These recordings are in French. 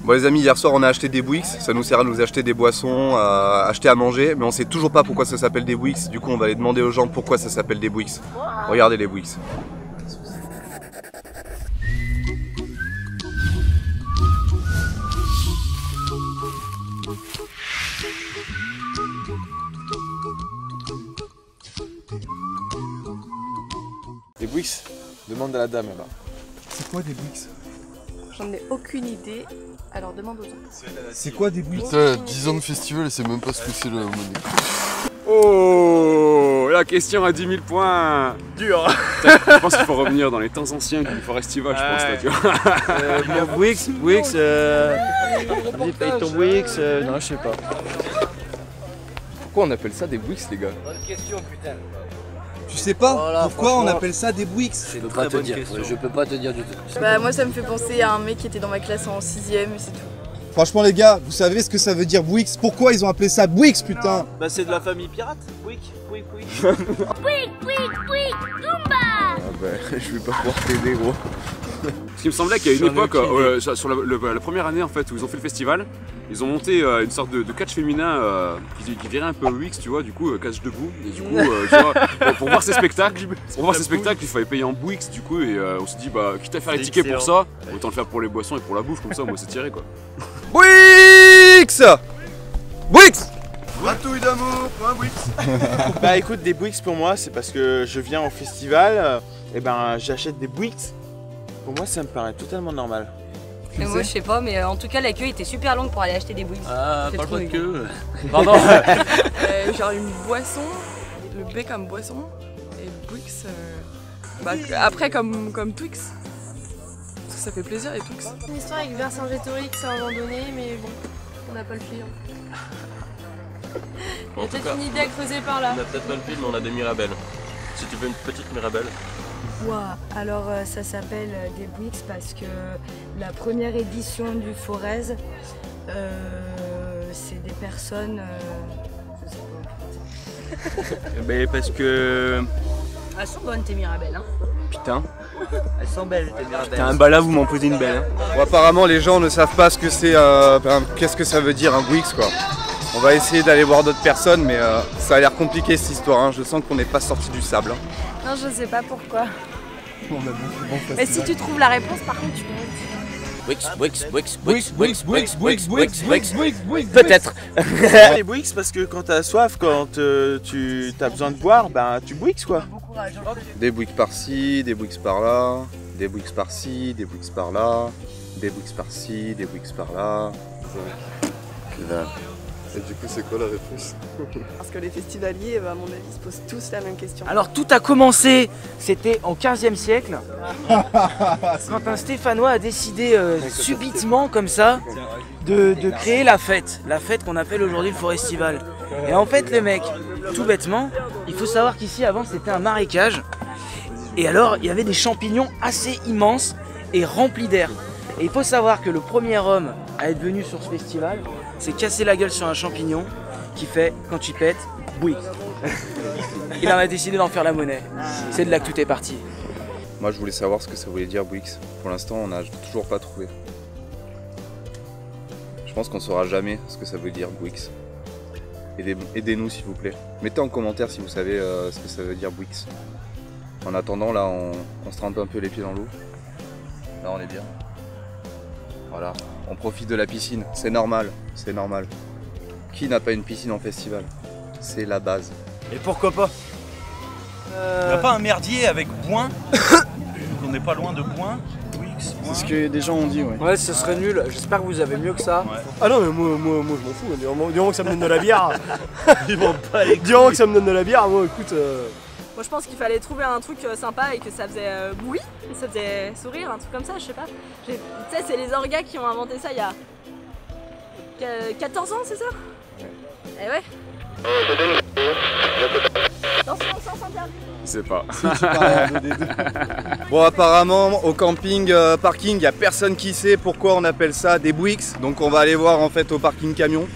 Bon les amis, hier soir on a acheté des Bouyx, ça nous sert à nous acheter des boissons, à acheter à manger, mais on sait toujours pas pourquoi ça s'appelle des Bouyx, du coup on va aller demander aux gens pourquoi ça s'appelle des Bouyx. Regardez les Bouyx. Les Bouyx, demande à la dame là-bas. C'est quoi des Bouyx? J'en ai aucune idée, alors demande aux autres. C'est quoi des Bouyx? Putain, 10 ans de festival et c'est même pas ce que c'est la monnaie. Oh, la question à 10 000 points. Dur. Je pense qu'il faut revenir dans les temps anciens du Forestival, je pense là, tu vois. Bouyx, vas-y paye ton Bouyx, non je sais pas. Pourquoi on appelle ça des Bouyx les gars? Bonne question putain. Tu sais pas voilà, pourquoi on appelle ça des Bouyx? Je peux pas te dire, je peux pas te dire du tout. Bah moi ça me fait penser à un mec qui était dans ma classe en 6ème et c'est tout. Franchement les gars, vous savez ce que ça veut dire Bouyx? Pourquoi ils ont appelé ça Bouyx putain? Bah c'est de la famille pirate, Bouyx. Ah bah je vais pas pouvoir t'aider gros. Parce qu'il me semblait qu'à une époque, sur la première année en fait où ils ont fait le festival, ils ont monté une sorte de catch féminin qui virait un peu Wix, tu vois, du coup catch debout. Et du coup, tu vois, pour voir ces spectacles, il fallait payer en Bouyx du coup et on s'est dit bah quitte à faire les tickets pour ça, autant le faire pour les boissons et pour la bouffe comme ça, moi c'est tiré quoi. Bouyx! Bouyx! Gratouille d'amour, point Bouyx. Bah écoute, des Bouyx pour moi, c'est parce que je viens au festival, et ben j'achète des Bouyx. Pour moi, ça me paraît totalement normal. Mais moi je sais pas, mais en tout cas la queue était super longue pour aller acheter des Bouyx. Ah, parle pas de queue. Pardon. Genre une boisson, le B comme boisson, et Bouyx, bah, après comme Twix. Parce que ça fait plaisir les Twix. Une histoire avec Vercingétorix à un moment donné, mais bon, on n'a pas le film. Il y a peut-être une idée à creuser par là. On a peut-être pas le film, mais on a des Mirabelles. Si tu veux une petite Mirabelle. Ouah, alors ça s'appelle des Bouyx parce que la première édition du Forez, c'est des personnes. Je sais pas. Ben parce que... Elles sont bonnes tes Mirabelles, hein. Putain. Elles sont belles tes Mirabelles. Putain, bah là vous m'en posez une belle. Hein. Bon, apparemment les gens ne savent pas ce que c'est, qu'est-ce que ça veut dire un Bouyx quoi. On va essayer d'aller voir d'autres personnes mais ça a l'air compliqué cette histoire, hein. Je sens qu'on n'est pas sorti du sable. Hein. Non, je sais pas pourquoi. Mais si tu trouves la réponse, par contre, tu peux. Peut-être. Les Bouyx parce que quand t'as soif, quand tu as besoin de boire, ben tu Bouyx quoi. Des Bouyx par-ci, des Bouyx par-là, des Bouyx par-ci, des Bouyx par-là, des Bouyx par-ci, des Bouyx par-là. Et du coup, c'est quoi la réponse? Parce que les festivaliers, à mon avis, se posent tous la même question. Alors tout a commencé, c'était en 15e siècle, quand un Stéphanois a décidé subitement comme ça de créer la fête qu'on appelle aujourd'hui le Forestival. Et en fait le mec, tout bêtement, il faut savoir qu'ici avant c'était un marécage, et alors il y avait des champignons assez immenses et remplis d'air. Et il faut savoir que le premier homme à être venu sur ce festival s'est cassé la gueule sur un champignon qui fait, quand tu pètes, boui. Il en a décidé d'en faire la monnaie. C'est de là que tout est parti. Moi je voulais savoir ce que ça voulait dire Bouyx. Pour l'instant on n'a toujours pas trouvé. Je pense qu'on saura jamais ce que ça veut dire Bouyx. Aidez-nous s'il vous plaît. Mettez en commentaire si vous savez ce que ça veut dire Bouyx. En attendant là on se trempe un peu les pieds dans l'eau. Là on est bien. Voilà, on profite de la piscine, c'est normal, c'est normal. Qui n'a pas une piscine en festival? C'est la base. Et pourquoi pas? Il n'y a pas un merdier avec Boin? On n'est pas loin de Boin. C'est ce que des gens ont dit, ouais. Ouais, ce serait nul, j'espère que vous avez mieux que ça. Ouais. Ah non mais moi je m'en fous, du moment que ça me donne de la bière. Ils vont pas les Du moment que ça me donne de la bière, moi écoute... Moi, je pense qu'il fallait trouver un truc sympa et que ça faisait boui, et ça faisait sourire, un truc comme ça, je sais pas. Tu sais, c'est les orgas qui ont inventé ça il y a 14 ans, c'est ça? Ouais. Eh ouais. Attention, interdit. Je sais pas. Bon apparemment au camping parking, il n'y a personne qui sait pourquoi on appelle ça des Bouyx. Donc on va aller voir en fait au parking camion.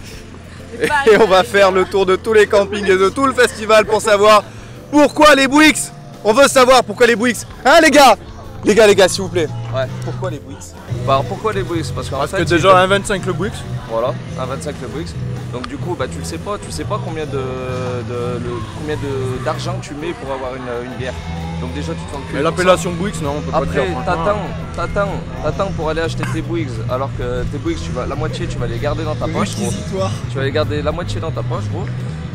Et on va faire le tour de tous les campings et de tout le festival pour savoir pourquoi les Bouyx. On veut savoir pourquoi les Bouyx. Hein les gars, s'il vous plaît. Ouais. Pourquoi les Bouyx? Bah, pourquoi les Bouygues? Parce que déjà un 25 le Bouygues. Voilà, un 25 le Bouygues. Donc du coup, bah, tu sais pas combien d'argent tu mets pour avoir une bière. Donc déjà tu te sens Mais l'appellation Bouygues, non, on peut pas dire. Après, t'attends pour aller acheter tes Bouygues, alors que tes Bouygues, la moitié tu vas les garder dans ta poche. Gros. Tu vas les garder la moitié dans ta poche, gros.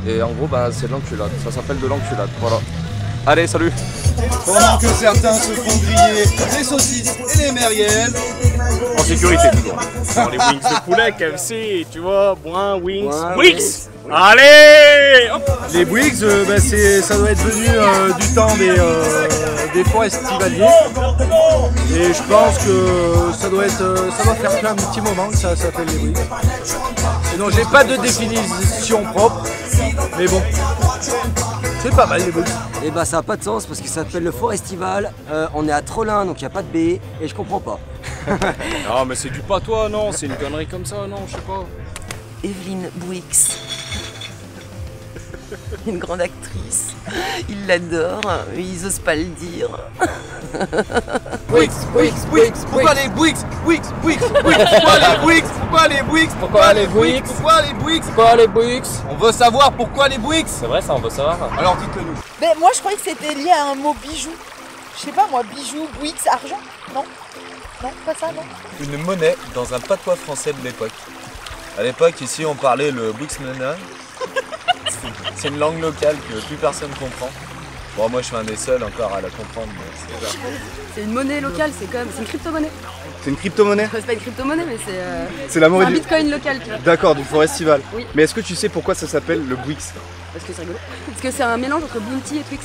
Et en gros, bah, c'est de l'enculade. Ça s'appelle de l'enculade. Voilà. Allez, salut. Pendant que certains se font griller les saucisses et les merguez. En sécurité toujours. Dans les wings de poulet, KFC, tu vois, wings. Bouygues. Allez hop. Les Bouygues, ça doit être venu du temps des forts estivaliers. Et je pense que ça doit faire un petit moment que ça s'appelle les Bouygues. Et donc j'ai pas de définition propre, mais bon, c'est pas mal les Bouygues. Et bah ça n'a pas de sens parce que ça s'appelle le Forestival, on est à Trollin donc il n'y a pas de baie et je comprends pas. Non mais c'est du patois, non, c'est une connerie comme ça, non, je sais pas. Evelyne Bouix, une grande actrice, il l'adore, ils osent pas le dire. Bouix, pourquoi les Bouix, pourquoi les Bouix, pourquoi les Bouix, pourquoi les Bouix, pourquoi les Bouix, on veut savoir pourquoi les Bouix. C'est vrai ça, on veut savoir. Alors dites-le nous. Mais moi je croyais que c'était lié à un mot bijou. Je sais pas moi, bijou, Bouix, argent, non? Non, pas ça, non? Une monnaie dans un patois français de l'époque. À l'époque, ici, on parlait le Bouix-nana. C'est une langue locale que plus personne comprend. Bon, moi, je suis un des seuls encore à la comprendre. C'est une monnaie locale, c'est une crypto-monnaie. C'est une crypto-monnaie? C'est pas une crypto-monnaie, mais c'est un bitcoin local, tu vois. D'accord, du Forestival. Oui. Mais est-ce que tu sais pourquoi ça s'appelle le Bouygues? Parce que c'est rigolo. Parce que c'est un mélange entre Bounty et Twix.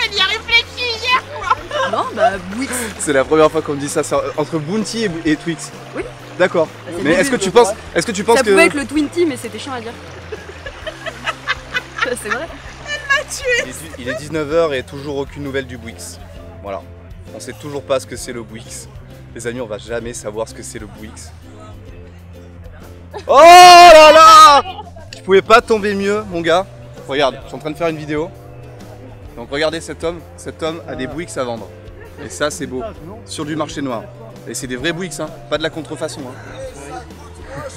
Elle y a réfléchi hier quoi. Non, bah Bouygues. C'est la première fois qu'on me dit ça, c'est entre Bounty et Twix. Oui. D'accord. Bah, mais est-ce que tu penses ça que... pouvait être le Twinty, mais c'était chiant à dire. C'est vrai. Elle m'a tué. Il est 19h et toujours aucune nouvelle du Bouygues. Voilà. On sait toujours pas ce que c'est le Bouygues. Les amis, on va jamais savoir ce que c'est le Bouygues. Oh là là! Tu pouvais pas tomber mieux, mon gars. Regarde, je suis en train de faire une vidéo. Donc regardez cet homme a des Bouygues à vendre. Et ça c'est beau, sur du marché noir. Et c'est des vrais Bouygues, hein, pas de la contrefaçon. Hein.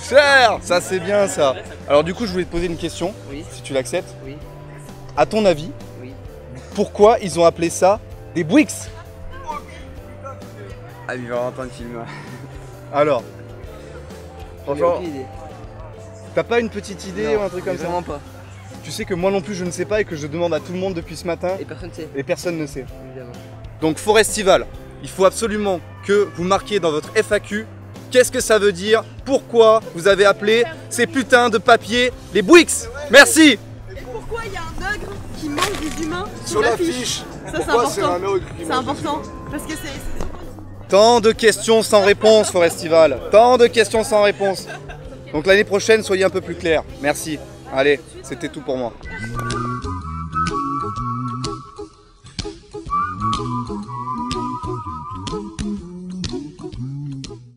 Cher, ça c'est bien ça. Alors du coup je voulais te poser une question, si tu l'acceptes. Oui. À ton avis, pourquoi ils ont appelé ça des Bouygues? Ah, il va entendre le film. Alors, franchement, aucune idée. t'as pas une petite idée ou un truc comme ça? Vraiment pas. Tu sais que moi non plus je ne sais pas et que je demande à tout le monde depuis ce matin. Et personne ne sait. Et personne ne sait. Évidemment. Donc Forestival, il faut absolument que vous marquiez dans votre FAQ qu'est-ce que ça veut dire, pourquoi vous avez appelé ces putains de papiers les Bouygues. Merci. Et pourquoi il y a un ogre qui mange des humains sur l'affiche? Ça c'est important. C'est important. Parce que c'est... Tant de questions sans réponse, Forestival. Tant de questions sans réponse. Donc l'année prochaine, soyez un peu plus clairs. Merci. Allez, c'était tout pour moi.